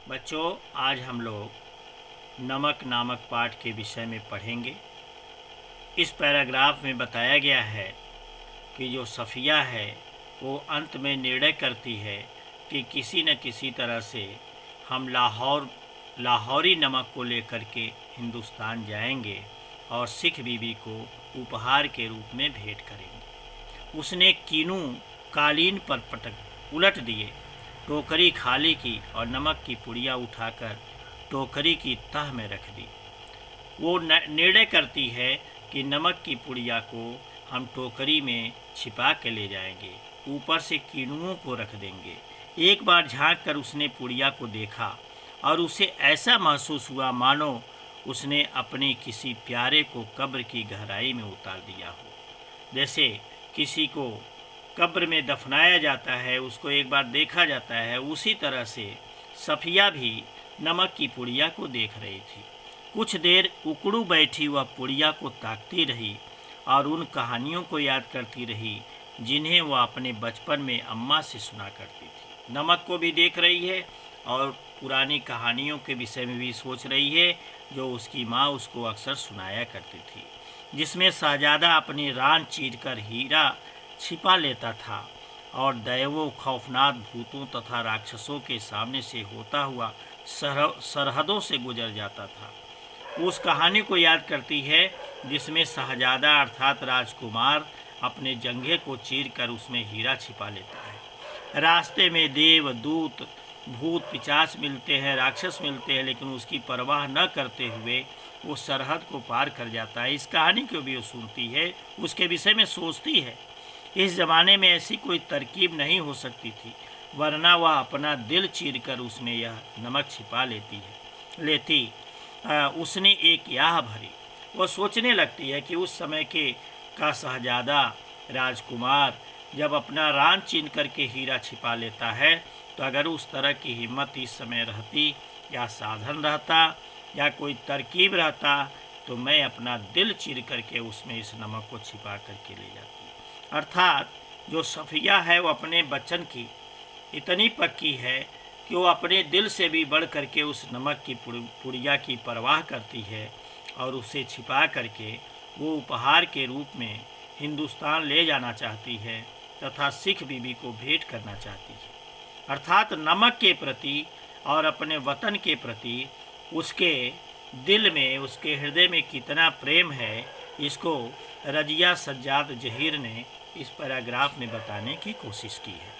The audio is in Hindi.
बच्चों, आज हम लोग नमक नामक पाठ के विषय में पढ़ेंगे। इस पैराग्राफ में बताया गया है कि जो सफ़िया है वो अंत में निर्णय करती है कि किसी न किसी तरह से हम लाहौरी नमक को लेकर के हिंदुस्तान जाएंगे और सिख बीबी को उपहार के रूप में भेंट करेंगे। उसने कीनू कालीन पर पटक उलट दिए, टोकरी खाली की और नमक की पुड़िया उठाकर टोकरी की तह में रख दी। वो निर्णय करती है कि नमक की पुड़िया को हम टोकरी में छिपा के ले जाएंगे, ऊपर से कीनुओं को रख देंगे। एक बार झांक कर उसने पुड़िया को देखा और उसे ऐसा महसूस हुआ मानो उसने अपने किसी प्यारे को कब्र की गहराई में उतार दिया हो। जैसे किसी को कब्र में दफनाया जाता है, उसको एक बार देखा जाता है, उसी तरह से सफ़िया भी नमक की पुड़िया को देख रही थी। कुछ देर उकड़ू बैठी वह पुड़िया को ताकती रही और उन कहानियों को याद करती रही जिन्हें वह अपने बचपन में अम्मा से सुना करती थी। नमक को भी देख रही है और पुरानी कहानियों के विषय में भी सोच रही है जो उसकी माँ उसको अक्सर सुनाया करती थी, जिसमें शहजादा अपनी रान चीरकर हीरा छिपा लेता था और दैवों, खौफनाक भूतों तथा राक्षसों के सामने से होता हुआ सरहदों से गुजर जाता था। उस कहानी को याद करती है जिसमें शहजादा अर्थात राजकुमार अपने जंघे को चीरकर उसमें हीरा छिपा लेता है। रास्ते में देव, दूत, भूत, पिशाच मिलते हैं, राक्षस मिलते हैं, लेकिन उसकी परवाह न करते हुए वो सरहद को पार कर जाता है। इस कहानी को भी वो सुनती है, उसके विषय में सोचती है। इस ज़माने में ऐसी कोई तरकीब नहीं हो सकती थी, वरना वह अपना दिल चीरकर उसमें यह नमक छिपा लेती। उसने एक याह भरी। वह सोचने लगती है कि उस समय का शहजादा राजकुमार जब अपना रान चीन करके हीरा छिपा लेता है, तो अगर उस तरह की हिम्मत इस समय रहती या साधन रहता या कोई तरकीब रहता तो मैं अपना दिल चीर करके उसमें इस नमक को छिपा करके ले जाती। अर्थात जो सफ़िया है वो अपने बच्चन की इतनी पक्की है कि वो अपने दिल से भी बढ़ करके उस नमक की पुड़िया की परवाह करती है और उसे छिपा करके वो उपहार के रूप में हिंदुस्तान ले जाना चाहती है तथा सिख बीबी को भेंट करना चाहती है। अर्थात नमक के प्रति और अपने वतन के प्रति उसके दिल में, उसके हृदय में कितना प्रेम है, इसको रजिया सज्जाद जहीर ने इस पैराग्राफ में बताने की कोशिश की है।